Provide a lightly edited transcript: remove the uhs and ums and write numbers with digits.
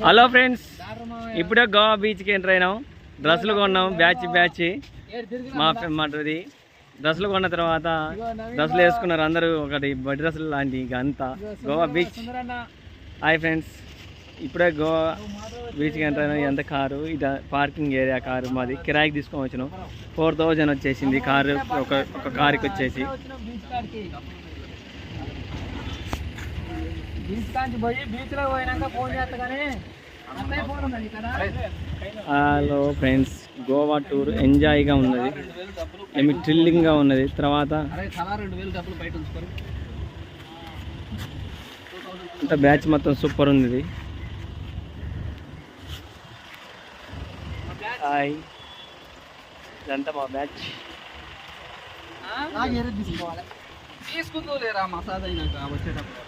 Hello friends, ఇప్పుడే గోవా బీచ్కి enter అయినాం. డ్రెస్సులు కొన్నాం, బ్యాచ్ మాది డ్రెస్సులు కొన్న తర్వాత డ్రెస్సులు వేసుకున్నారు అందరూ, ఒకటి బడి డ్రెస్సులు లాంటి. ఇక అంతా గోవా బీచ్. హాయ్ ఫ్రెండ్స్, ఇప్పుడే గోవా బీచ్కి ఎంటర్ అయినా. ఎంత కారు, ఇది పార్కింగ్ ఏరియా. కారు మాది కిరాయికి తీసుకొని వచ్చినాం. 4000 వచ్చేసింది కారు, ఒక కారుకి వచ్చేసి. హలో ఫ్రెండ్స్, గోవా టూర్ ఎంజాయ్గా ఉన్నది, ఏమి థ్రిల్లింగ్గా ఉన్నది. తర్వాత అంత బ్యాచ్ మొత్తం సూపర్ ఉంది. హాయ్, ఇదంతా మా బ్యాచ్. తీసుకుందో లేరా మసాజ్ అయినాక వచ్చేటప్పుడు.